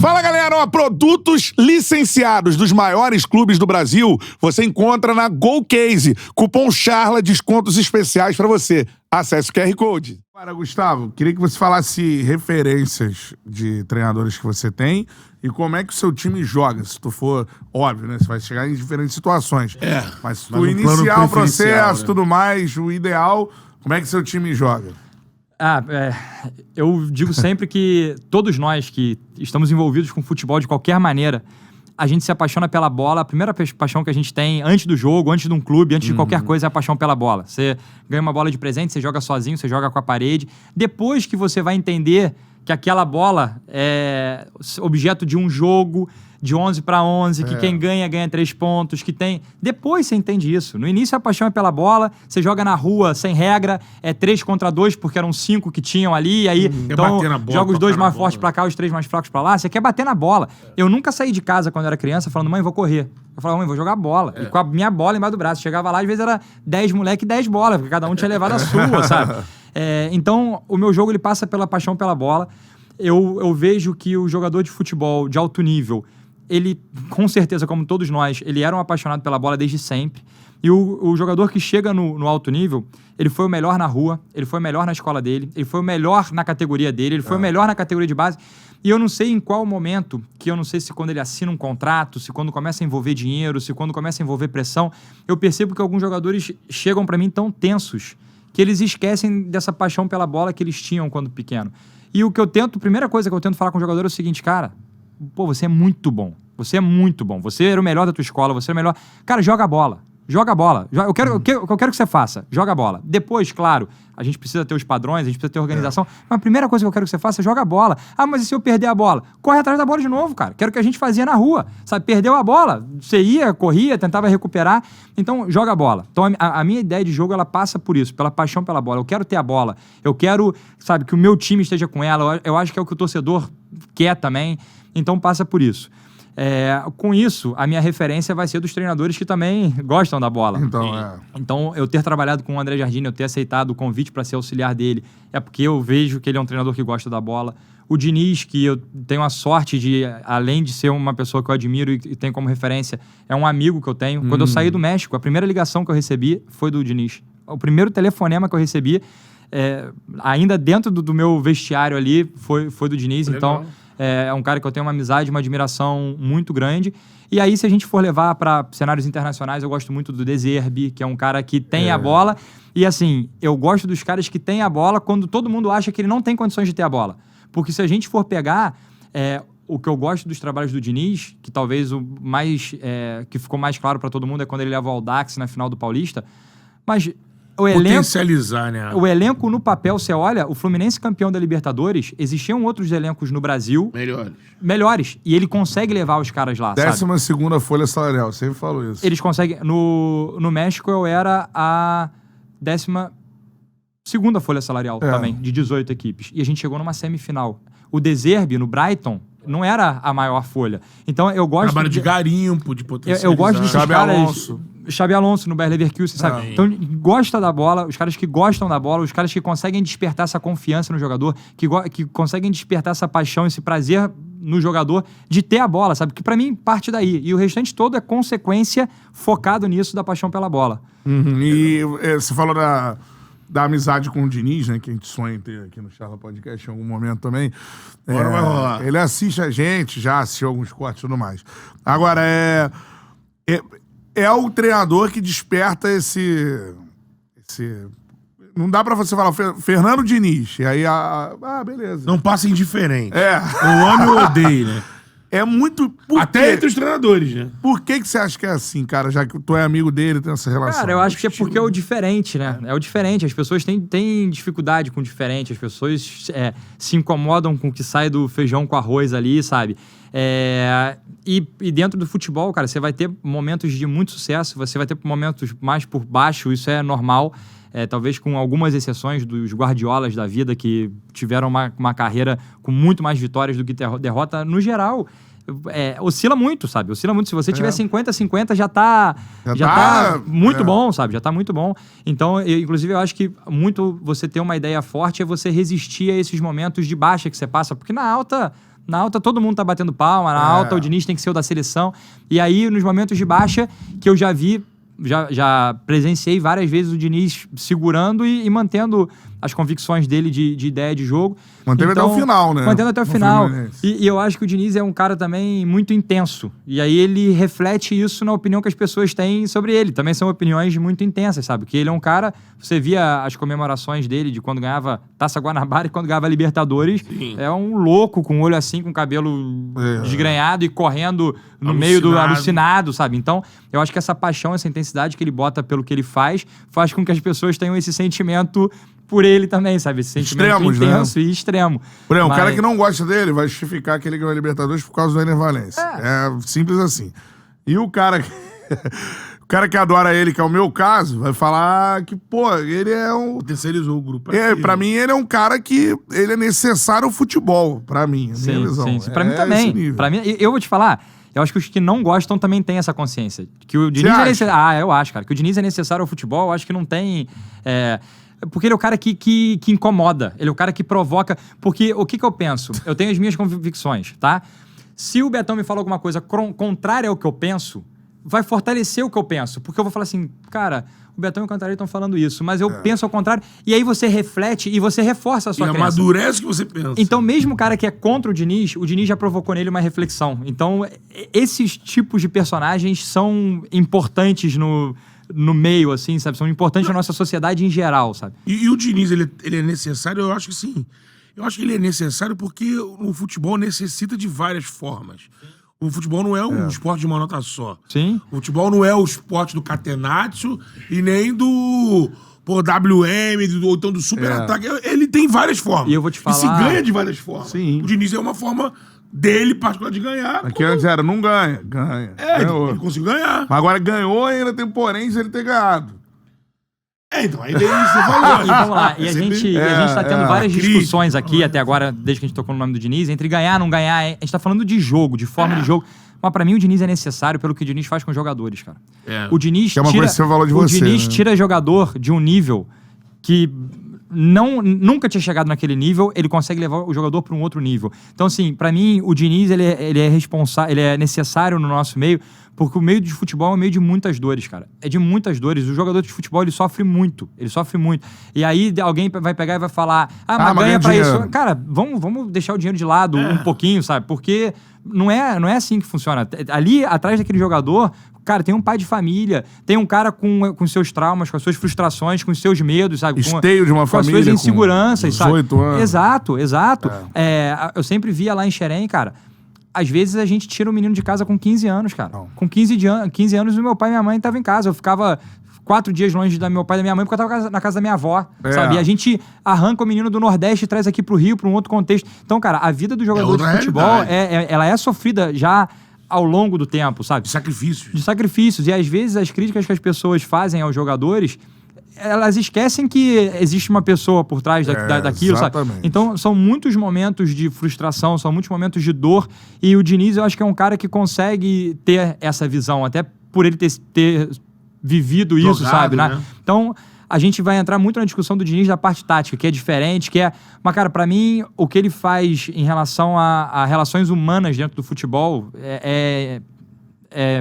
Fala, galera! Ó, produtos licenciados dos maiores clubes do Brasil você encontra na GoCase. Cupom CHARLA, descontos especiais pra você. Acesse o QR Code. Para, Gustavo, queria que você falasse referências de treinadores que você tem e como é que o seu time joga. Se tu for, óbvio, né? Você vai chegar em diferentes situações. Mas se tu iniciar o processo, né? Tudo mais, o ideal, como é que seu time joga? Eu digo sempre que todos nós que estamos envolvidos com futebol de qualquer maneira, a gente se apaixona pela bola. A primeira paixão que a gente tem antes do jogo, antes de um clube, antes de qualquer coisa, é a paixão pela bola. Você ganha uma bola de presente, você joga sozinho, você joga com a parede. Depois que você vai entender que aquela bola é objeto de um jogo de 11 para 11, que quem ganha 3 pontos, que tem... Depois você entende isso. No início a paixão é pela bola, você joga na rua sem regra, é 3 contra 2, porque eram 5 que tinham ali, aí então joga os 2 mais fortes pra cá, os 3 mais fracos pra lá, você quer bater na bola. Eu nunca saí de casa quando era criança falando, mãe, vou correr. Eu falava, mãe, vou jogar bola. E com a minha bola embaixo do braço. Chegava lá, às vezes era 10 moleque e 10 bolas, porque cada um tinha levado a sua, sabe? Então, o meu jogo, ele passa pela paixão pela bola. Eu vejo que o jogador de futebol de alto nível, ele, com certeza, como todos nós, ele era um apaixonado pela bola desde sempre. E o jogador que chega no alto nível, ele foi o melhor na rua, ele foi o melhor na escola dele, ele foi o melhor na categoria dele, ele foi o melhor na categoria de base. E eu não sei em qual momento, que eu não sei se quando ele assina um contrato, se quando começa a envolver dinheiro, se quando começa a envolver pressão, eu percebo que alguns jogadores chegam pra mim tão tensos que eles esquecem dessa paixão pela bola que eles tinham quando pequeno. E o que eu tento, a primeira coisa que eu tento falar com o jogador é o seguinte, cara, pô, você é muito bom. Você é muito bom. Você era o melhor da tua escola, você era o melhor. Cara, joga a bola. Joga a bola. Eu quero que você faça. Joga a bola. Depois, claro, a gente precisa ter os padrões, a gente precisa ter organização. Mas a primeira coisa que eu quero que você faça é joga a bola. Ah, mas e se eu perder a bola? Corre atrás da bola de novo, cara. Quero que a gente fazia na rua. Sabe, perdeu a bola, você ia, corria, tentava recuperar. Então, joga a bola. Então, a minha ideia de jogo, ela passa por isso, pela paixão pela bola. Eu quero ter a bola. Eu quero, sabe, que o meu time esteja com ela. Eu acho que é o que o torcedor quer também. Então, passa por isso. Com isso, a minha referência vai ser dos treinadores que também gostam da bola. Então, eu ter trabalhado com o André Jardine, eu ter aceitado o convite para ser auxiliar dele, é porque eu vejo que ele é um treinador que gosta da bola. O Diniz, que eu tenho a sorte de, além de ser uma pessoa que eu admiro e tenho como referência, é um amigo que eu tenho. Quando eu saí do México, a primeira ligação que eu recebi foi do Diniz. O primeiro telefonema que eu recebi, ainda dentro do meu vestiário ali, foi do Diniz. Legal. Então... é um cara que eu tenho uma amizade, uma admiração muito grande. E aí, se a gente for levar para cenários internacionais, eu gosto muito do De Zerbi, que é um cara que tem a bola. E assim, eu gosto dos caras que têm a bola quando todo mundo acha que ele não tem condições de ter a bola. Porque se a gente for pegar... o que eu gosto dos trabalhos do Diniz, que talvez o mais... que ficou mais claro para todo mundo é quando ele leva o Audax na final do Paulista. Mas... potencializar, né? O elenco no papel, você olha, o Fluminense campeão da Libertadores, existiam outros elencos no Brasil... Melhores. E ele consegue levar os caras lá, 12ª folha salarial, sempre falo isso. Eles conseguem... No México, eu era a 12ª folha salarial também, de 18 equipes. E a gente chegou numa semifinal. O De Zerbi, no Brighton, não era a maior folha. Então, eu gosto... Trabalho de garimpo, de potencializar. Eu gosto desses caras... Xabi Alonso no Bayer Leverkusen, sabe? Então, gosta da bola, os caras que gostam da bola, os caras que conseguem despertar essa confiança no jogador, que conseguem despertar essa paixão, esse prazer no jogador de ter a bola, sabe? Que pra mim parte daí. E o restante todo é consequência focado nisso da paixão pela bola. E você falou da amizade com o Diniz, né? Que a gente sonha em ter aqui no Charla Podcast em algum momento também. Agora vai rolar. Ele assiste a gente, já assistiu alguns cortes e tudo mais. Agora, é o treinador que desperta esse... Não dá pra você falar Fernando Diniz. E aí, beleza. Não passa indiferente. Eu amo ou odeio, né? É muito... Até entre os treinadores, né? Por que você acha que é assim, cara? Já que tu é amigo dele, tem essa relação. Cara, eu acho que é porque é o diferente, né? É o diferente. As pessoas têm dificuldade com o diferente. As pessoas se incomodam com o que sai do feijão com arroz ali, sabe? E dentro do futebol, cara, você vai ter momentos de muito sucesso, você vai ter momentos mais por baixo, isso é normal. Talvez com algumas exceções dos Guardiolas da vida, que tiveram uma carreira com muito mais vitórias do que derrota. No geral, oscila muito, sabe? Oscila muito. Se você tiver 50-50, já tá muito bom, sabe? Já tá muito bom. Então, inclusive, eu acho que muito você ter uma ideia forte é você resistir a esses momentos de baixa que você passa, porque na alta Na alta todo mundo tá batendo palma, na alta o Diniz tem que ser o da seleção. E aí, nos momentos de baixa, que eu já vi, já presenciei várias vezes o Diniz segurando e mantendo as convicções dele de ideia de jogo. Manteve até o final, né? Mantendo até o No final. Fluminense. E eu acho que o Diniz é um cara também muito intenso. E aí ele reflete isso na opinião que as pessoas têm sobre ele. Também são opiniões muito intensas, sabe? Que ele é um cara... Você via as comemorações dele de quando ganhava Taça Guanabara e quando ganhava Libertadores. Sim. É um louco com o olho assim, com o cabelo desgrenhado e correndo no meio do alucinado, sabe? Então, eu acho que essa paixão, essa intensidade que ele bota pelo que ele faz com que as pessoas tenham esse sentimento por ele também, sabe? Esse sentimento Extremos, intenso e extremo. Por exemplo, o cara que não gosta dele vai justificar que ele ganhou a Libertadores por causa do Ener Valencia. É simples assim. E o cara... O cara que adora ele, que é o meu caso, vai falar que, pô, ele é um... Terceirizou o grupo. Pra mim, ele é um cara que ele é necessário ao futebol, pra mim, a minha visão. Sim. Pra mim também. Pra mim, eu vou te falar, eu acho que os que não gostam também têm essa consciência. Que o Diniz é necessário. Eu acho, cara. Que o Diniz é necessário ao futebol, eu acho que não tem... Porque ele é o cara que incomoda, ele é o cara que provoca. Porque o que eu penso? Eu tenho as minhas convicções, tá? Se o Betão me fala alguma coisa contrária ao que eu penso, vai fortalecer o que eu penso. Porque eu vou falar assim, cara, o Betão e o Cantarelli estão falando isso, mas eu penso ao contrário. E aí você reflete e você reforça a sua crença. E amadurece o que você pensa. Então, mesmo o cara que é contra o Diniz já provocou nele uma reflexão. Então, esses tipos de personagens são importantes no meio, assim, sabe? São importantes na nossa sociedade em geral, sabe? E o Diniz, ele é necessário? Eu acho que sim. Eu acho que ele é necessário porque o futebol necessita de várias formas. O futebol não é um esporte de uma nota só. Sim. O futebol não é o esporte do catenaccio e nem do WM, ou então do super-ataque. Ele tem várias formas. E eu vou te falar... E se ganha de várias formas. Sim. O Diniz é uma forma dele, particular, de ganhar. Aqui antes era, não ganha. Ele conseguiu ganhar. Mas agora ganhou e ainda tem porém se ele ter ganhado. Então, aí daí você falou. E vamos lá, e a gente tá tendo várias crítica, discussões aqui, até agora, desde que a gente tocou no nome do Diniz, entre ganhar, não ganhar. A gente tá falando de jogo, de forma de jogo. Mas pra mim o Diniz é necessário pelo que o Diniz faz com os jogadores, cara. O Diniz que é uma coisa que você falou de você, Diniz né? tira jogador de um nível que nunca tinha chegado naquele nível, ele consegue levar o jogador para um outro nível. Então, assim, pra mim, o Diniz, ele é responsável, ele é necessário no nosso meio, porque o meio de futebol é um meio de muitas dores, cara. É de muitas dores. O jogador de futebol, ele sofre muito. E aí, alguém vai pegar e vai falar, mas ganha pra dinheiro. isso. Cara, vamos deixar o dinheiro de lado um pouquinho, sabe? Porque não é assim que funciona. Ali, atrás daquele jogador, cara, tem um pai de família, tem um cara com seus traumas, com as suas frustrações, com os seus medos, sabe? Esteio de uma com família. as suas inseguranças, com sabe? 18 anos. Exato. Eu sempre via lá em Xerém, cara, às vezes a gente tira o menino de casa com 15 anos, cara. Não. Com 15 anos, o meu pai e minha mãe estavam em casa. Eu ficava 4 dias longe do meu pai e da minha mãe, porque eu tava na casa da minha avó, sabe? E a gente arranca o menino do Nordeste e traz aqui pro Rio, pra um outro contexto. Então, cara, a vida do jogador de futebol, ela é sofrida já ao longo do tempo, sabe? De sacrifícios. De sacrifícios. E às vezes as críticas que as pessoas fazem aos jogadores, elas esquecem que existe uma pessoa por trás daquilo, exatamente. sabe? Então, são muitos momentos de frustração, são muitos momentos de dor. E o Diniz, eu acho que é um cara que consegue ter essa visão, até por ele ter vivido isso, sabe? Né? Então, a gente vai entrar muito na discussão do Diniz da parte tática, que é diferente, Mas, cara, pra mim, o que ele faz em relação a relações humanas dentro do futebol é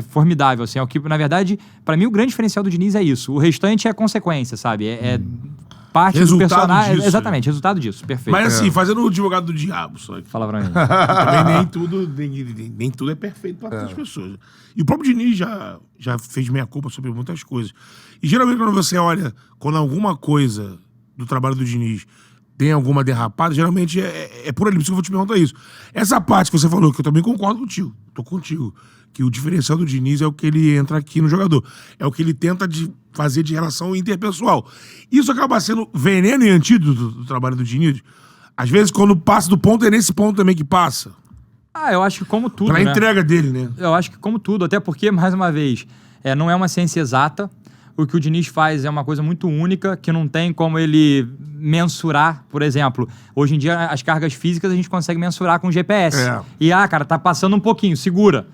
formidável, assim. É o que, na verdade, pra mim, o grande diferencial do Diniz é isso. O restante é consequência, sabe? Parte resultado do personagem. disso, exatamente, resultado disso. Perfeito. Mas assim, fazendo o advogado do diabo, só que Fala pra mim. também nem tudo é perfeito para todas as pessoas. E o próprio Diniz já fez meia-culpa sobre muitas coisas. E geralmente quando você olha, quando alguma coisa do trabalho do Diniz tem alguma derrapada, geralmente é por ali. Por isso que eu vou te perguntar isso. Essa parte que você falou, que eu também concordo contigo, tô contigo, que o diferencial do Diniz é o que ele entra aqui no jogador. É o que ele tenta fazer de relação interpessoal. Isso acaba sendo veneno e antídoto do trabalho do Diniz. Às vezes, quando passa do ponto, é nesse ponto também que passa. Eu acho que como tudo, Pra né? entrega dele, né? Eu acho que como tudo, até porque, mais uma vez, não é uma ciência exata. O que o Diniz faz é uma coisa muito única, que não tem como ele mensurar, por exemplo. Hoje em dia, as cargas físicas a gente consegue mensurar com GPS. E, cara, tá passando um pouquinho, segura.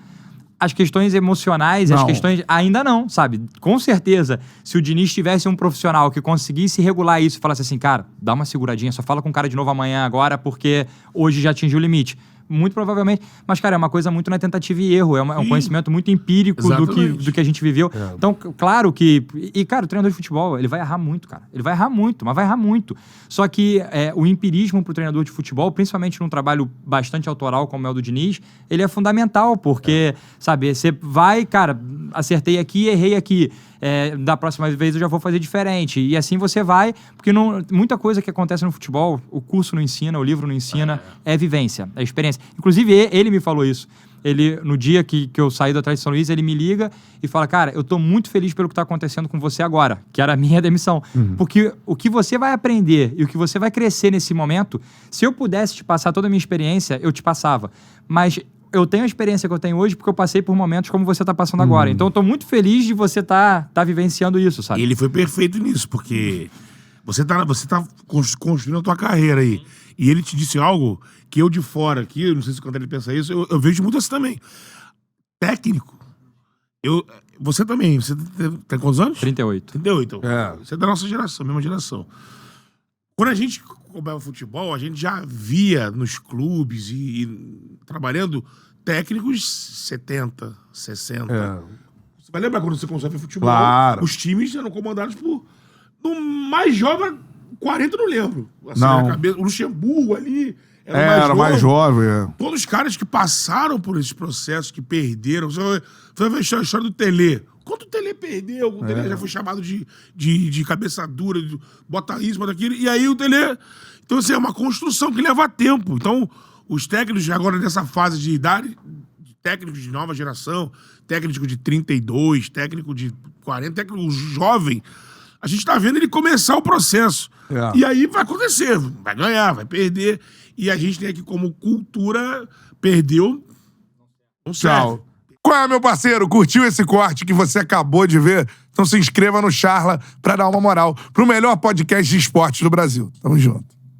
As questões emocionais, as questões... Ainda não, sabe? Com certeza, se o Diniz tivesse um profissional que conseguisse regular isso e falasse assim, cara, dá uma seguradinha, só fala com o cara de novo amanhã agora, porque hoje já atingiu o limite. muito provavelmente. Mas, cara, é uma coisa muito na tentativa e erro. É um conhecimento muito empírico do que a gente viveu. Então, claro que... E, cara, o treinador de futebol, ele vai errar muito, cara. Ele vai errar muito, mas vai errar muito. Só que o empirismo pro treinador de futebol, principalmente num trabalho bastante autoral como é o do Diniz, ele é fundamental, porque, sabe, você vai, cara, acertei aqui, errei aqui. Da próxima vez eu já vou fazer diferente. E assim você vai, porque muita coisa que acontece no futebol, o curso não ensina, o livro não ensina, é vivência, é experiência. Inclusive, ele me falou isso. Ele, no dia que eu saí do Atlético de São Luís, ele me liga e fala, cara, eu tô muito feliz pelo que tá acontecendo com você agora, que era a minha demissão. Porque o que você vai aprender e o que você vai crescer nesse momento, se eu pudesse te passar toda a minha experiência, eu te passava. Mas eu tenho a experiência que eu tenho hoje porque eu passei por momentos como você tá passando agora. Então eu tô muito feliz de você tá vivenciando isso, sabe? E ele foi perfeito nisso, porque você tá construindo a tua carreira aí. E ele te disse algo que eu de fora aqui, eu não sei se quando ele pensa isso, eu vejo muito assim também. Técnico. Você também, você tem quantos anos? 38. 38, então. Você é da nossa geração, mesma geração. Quando a gente acompanhava futebol, a gente já via nos clubes e trabalhando técnicos 70, 60. Você vai lembrar quando você começou a ver futebol? Claro. Os times eram comandados por... No mais jovem, 40 não lembro. Assim, Não. na cabeça, o Luxemburgo ali Era mais jovem. Todos os caras que passaram por esses processos, que perderam. Você vai ver a história do Tele. Quando o Tele perdeu, o Tele já foi chamado de cabeça dura, de bota isso, bota aquilo. E aí o Tele... Então, assim, é uma construção que leva tempo. Então, os técnicos agora nessa fase de idade, técnicos de nova geração, técnico de 32, técnico de 40, técnico jovem, a gente tá vendo ele começar o processo. E aí vai acontecer, vai ganhar, vai perder. E a gente tem aqui como cultura, perdeu, não serve. Tchau. Qual é, meu parceiro? Curtiu esse corte que você acabou de ver? Então se inscreva no Charla pra dar uma moral pro melhor podcast de esportes do Brasil. Tamo junto.